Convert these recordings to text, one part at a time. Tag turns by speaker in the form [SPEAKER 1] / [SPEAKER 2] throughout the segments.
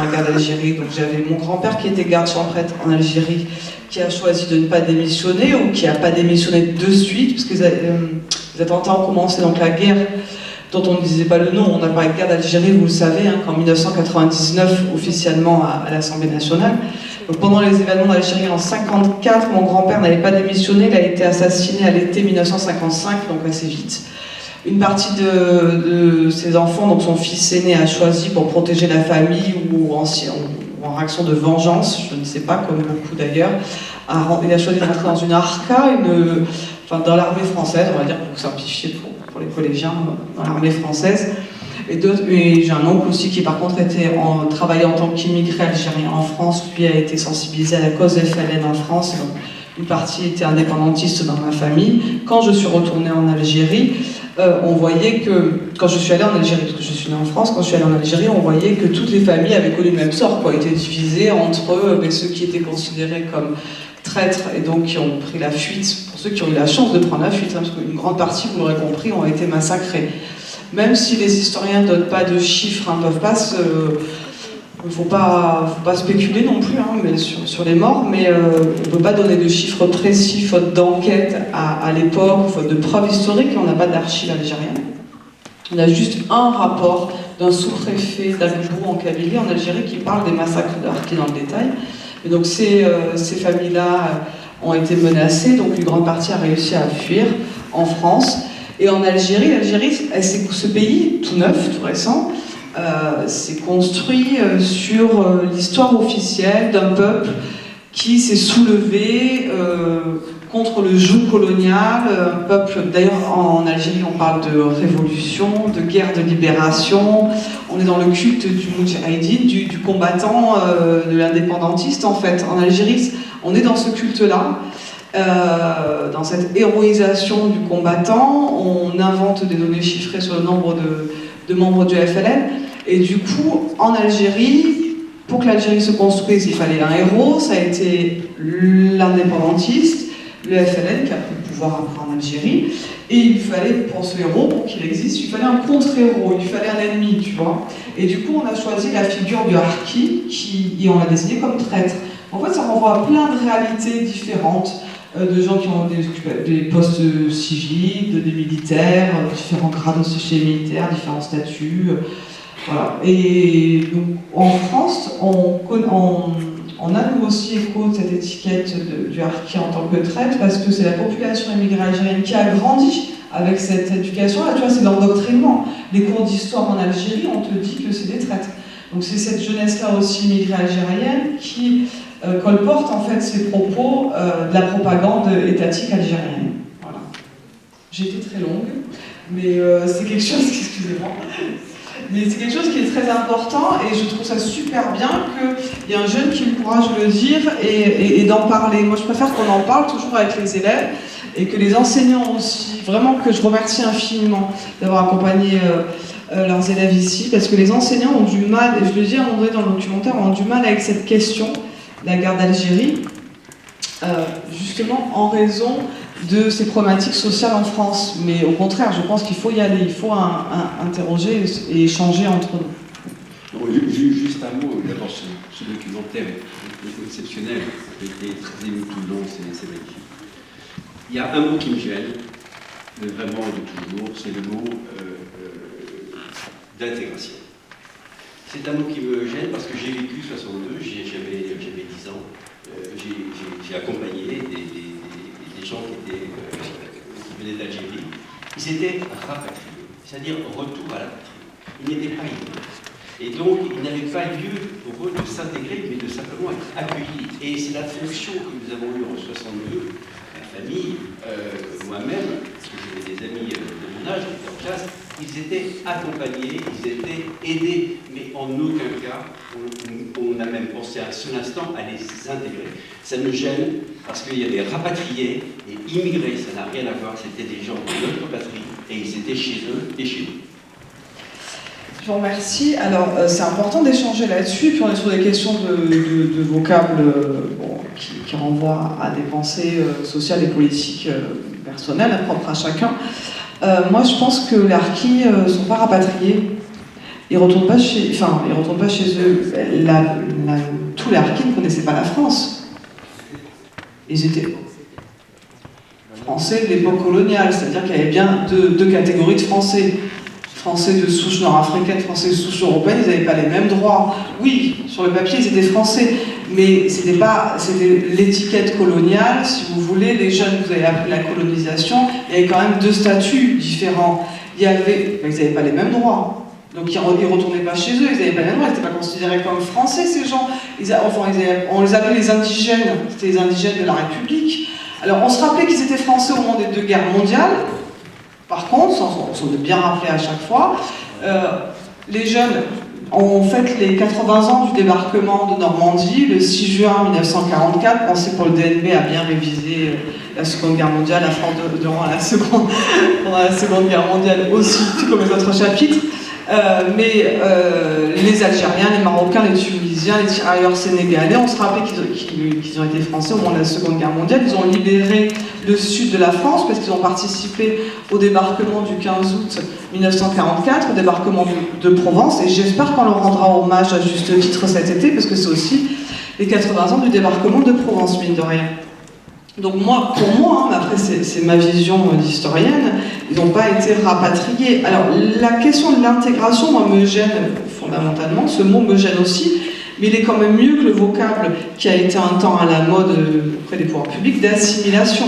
[SPEAKER 1] la guerre d'Algérie. Donc j'avais mon grand-père qui était garde champêtre en Algérie, qui a choisi de ne pas démissionner ou qui n'a pas démissionné de suite, parce que les attentats ont commencé, donc la guerre dont on ne disait pas le nom, on a parlé de guerre d'Algérie, vous le savez, hein, qu'en 1999, officiellement à l'Assemblée nationale. Donc pendant les événements d'Algérie en 1954, mon grand-père n'avait pas démissionné, il a été assassiné à l'été 1955, donc assez vite. Une partie de ses enfants, donc son fils aîné, a choisi pour protéger la famille ou en réaction de vengeance, je ne sais pas, comme beaucoup d'ailleurs, il a choisi de rentrer dans une ARCA, dans l'armée française, on va dire pour simplifier pour les collégiens, dans l'armée française. Et j'ai un oncle aussi qui par contre travaillait en tant qu'immigré algérien en France, lui a été sensibilisé à la cause FLN en France, donc une partie était indépendantiste dans ma famille. Quand je suis retournée en Algérie, on voyait que, quand je suis allée en Algérie, parce que je suis née en France, quand je suis allée en Algérie, on voyait que toutes les familles avaient connu le même sort, étaient divisées entre ceux qui étaient considérés comme traîtres et donc qui ont pris la fuite, pour ceux qui ont eu la chance de prendre la fuite, hein, parce qu'une grande partie, vous l'aurez compris, ont été massacrés. Même si les historiens ne donnent pas de chiffres, hein, il ne faut pas spéculer non plus mais sur les morts, mais on ne peut pas donner de chiffres précis, faute d'enquête à l'époque, faute de preuves historiques, et on n'a pas d'archives algériennes. On a juste un rapport d'un sous-préfet d'Agbou en Kabylie, en Algérie, qui parle des massacres de Harki dans le détail. Et donc ces familles-là ont été menacées, donc une grande partie a réussi à fuir en France. Et en Algérie, ce pays tout neuf, tout récent, s'est construit sur l'histoire officielle d'un peuple qui s'est soulevé contre le joug colonial, un peuple, d'ailleurs en Algérie on parle de révolution, de guerre de libération, on est dans le culte du moudjahidine, du combattant, de l'indépendantiste en fait. En Algérie, on est dans ce culte-là. Dans cette héroïsation du combattant, on invente des données chiffrées sur le nombre de membres du FLN, et du coup, en Algérie, pour que l'Algérie se construise, il fallait un héros, ça a été l'indépendantiste, le FLN qui a pris le pouvoir après en Algérie, et il fallait, pour ce héros, pour qu'il existe, il fallait un contre-héros, il fallait un ennemi, tu vois. Et du coup, on a choisi la figure du harki, et on l'a désigné comme traître. En fait, ça renvoie à plein de réalités différentes, de gens qui ont des postes civils, des militaires, différents grades aussi chez les militaires, différents statuts. Voilà. Et donc, en France, on a nous aussi écho de cette étiquette du harki en tant que traître, parce que c'est la population immigrée algérienne qui a grandi avec cette éducation. Là, tu vois, c'est l'endoctrinement. Les cours d'histoire en Algérie, on te dit que c'est des traîtres. Donc c'est cette jeunesse-là aussi immigrée algérienne qui colporte en fait ces propos de la propagande étatique algérienne. Voilà. J'ai été très longue, mais c'est quelque chose, excusez-moi, mais c'est quelque chose qui est très important, et je trouve ça super bien qu'il y ait un jeune qui ait le courage de le dire et d'en parler. Moi je préfère qu'on en parle toujours avec les élèves, et que les enseignants aussi, vraiment que je remercie infiniment d'avoir accompagné leurs élèves ici, parce que les enseignants ont du mal, et je le dis à un moment donné dans le documentaire, ont du mal avec cette question de la guerre d'Algérie, justement en raison de ces problématiques sociales en France. Mais au contraire, je pense qu'il faut y aller, il faut interroger et échanger entre nous.
[SPEAKER 2] Juste un mot, d'abord, ce documentaire est exceptionnel, j'ai été très ému tout le long, c'est magnifique. Il y a un mot qui me gêne, vraiment de toujours, c'est le mot d'intégration. C'est un mot qui me gêne parce que j'ai vécu 62, j'avais 10 ans, j'ai accompagné des gens qui venaient d'Algérie. Ils étaient rapatriés, c'est-à-dire retour à la patrie. Ils n'étaient pas immigrés. Et donc, il n'avait pas lieu pour eux de s'intégrer, mais de simplement être accueillis. Et c'est la fonction que nous avons eue en 62, la famille, moi-même, parce que j'avais des amis de mon âge, qui étaient en classe, ils étaient accompagnés, ils étaient aidés, mais en aucun cas, on a même pensé à un seul instant à les intégrer. Ça me gêne, parce qu'il y a des rapatriés et immigrés, ça n'a rien à voir, c'était des gens de notre patrie, et ils étaient chez eux et chez nous.
[SPEAKER 1] Je vous remercie. Alors, c'est important d'échanger là-dessus, puis on est sur des questions de vocables qui renvoient à des pensées sociales et politiques personnelles, propres à chacun. Moi, je pense que les harkis ne sont pas rapatriés. Ils retournent pas chez eux. Tous les Harkis ne connaissaient pas la France. Ils étaient français de l'époque coloniale, c'est-à-dire qu'il y avait bien deux catégories de Français. Français de souche nord-africaine, Français de souche européenne, ils n'avaient pas les mêmes droits. Oui, sur le papier, ils étaient français, mais c'était l'étiquette coloniale, si vous voulez. Les jeunes, vous avez appris la colonisation, il y avait quand même deux statuts différents. Ils n'avaient pas les mêmes droits. Donc ils ne retournaient pas chez eux, ils n'avaient pas les mêmes droits, ils n'étaient pas considérés comme français, ces gens. On les appelait les indigènes, c'était les indigènes de la République. Alors on se rappelait qu'ils étaient français au moment des deux guerres mondiales. Par contre, on s'en est bien rappelé à chaque fois, les jeunes ont fait les 80 ans du débarquement de Normandie, le 6 juin 1944, pensez pour le DNB à bien réviser la Seconde Guerre mondiale, la France durant la Seconde Guerre mondiale aussi, tout comme les autres chapitres. Mais les Algériens, les Marocains, les Tunisiens, les tirailleurs sénégalais, on se rappelait qu'ils ont été français au moment de la Seconde Guerre mondiale. Ils ont libéré le sud de la France parce qu'ils ont participé au débarquement du 15 août 1944, au débarquement de Provence. Et j'espère qu'on leur rendra hommage à juste titre cet été parce que c'est aussi les 80 ans du débarquement de Provence, mine de rien. Donc pour moi, mais après c'est ma vision d'historienne, ils n'ont pas été rapatriés. Alors la question de l'intégration, moi, me gêne fondamentalement, ce mot me gêne aussi, mais il est quand même mieux que le vocable qui a été un temps à la mode auprès des pouvoirs publics d'assimilation.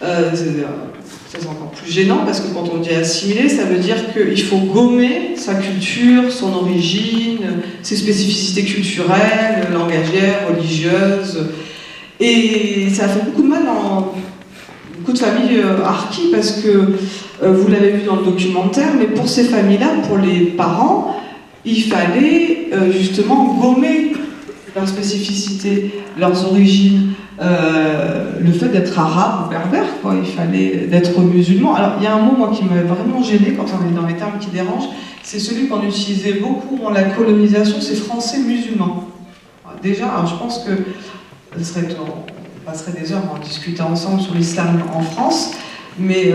[SPEAKER 1] C'est encore plus gênant parce que quand on dit assimiler, ça veut dire qu'il faut gommer sa culture, son origine, ses spécificités culturelles, langagières, religieuses. Et ça a fait beaucoup de mal dans beaucoup de familles harkis parce que, vous l'avez vu dans le documentaire, mais pour ces familles-là, pour les parents, il fallait justement gommer leurs spécificités, leurs origines, le fait d'être arabe ou berbère, quoi. Il fallait d'être musulman. Alors il y a un mot moi qui m'a vraiment gêné quand on est dans les termes qui dérangent, c'est celui qu'on utilisait beaucoup dans la colonisation, c'est français musulman. Déjà, alors je pense que on passerait des heures à en discuter ensemble sur l'islam en France, mais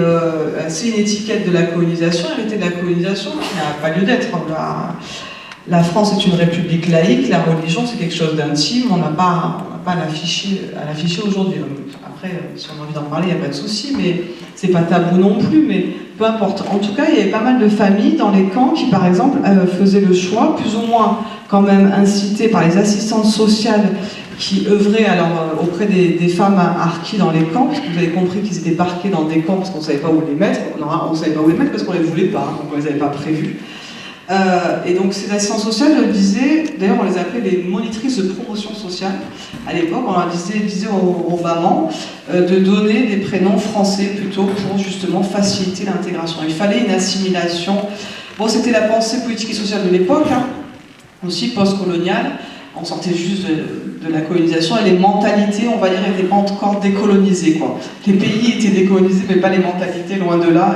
[SPEAKER 1] c'est une étiquette de la colonisation, elle était de la colonisation qui n'a pas lieu d'être. La France est une république laïque, la religion c'est quelque chose d'intime, on n'a pas à l'afficher aujourd'hui. Après, si on a envie d'en parler, il n'y a pas de souci, mais c'est pas tabou non plus, mais peu importe. En tout cas, il y avait pas mal de familles dans les camps qui, par exemple, faisaient le choix, plus ou moins quand même incitées par les assistantes sociales qui œuvraient auprès des femmes harkis dans les camps, parce que vous avez compris qu'ils étaient parqués dans des camps parce qu'on ne savait pas où les mettre. On ne savait pas où les mettre parce qu'on ne les voulait pas, donc on ne les avait pas prévus. Et donc ces assistantes sociales disaient, d'ailleurs on les appelait les monitrices de promotion sociale. À l'époque, on leur disait aux mamans de donner des prénoms français plutôt pour justement faciliter l'intégration. Il fallait une assimilation. Bon, c'était la pensée politique et sociale de l'époque, hein, aussi post-coloniale. On sortait juste de la colonisation et les mentalités, on va dire, n'étaient pas encore décolonisées, quoi. Les pays étaient décolonisés, mais pas les mentalités, loin de là.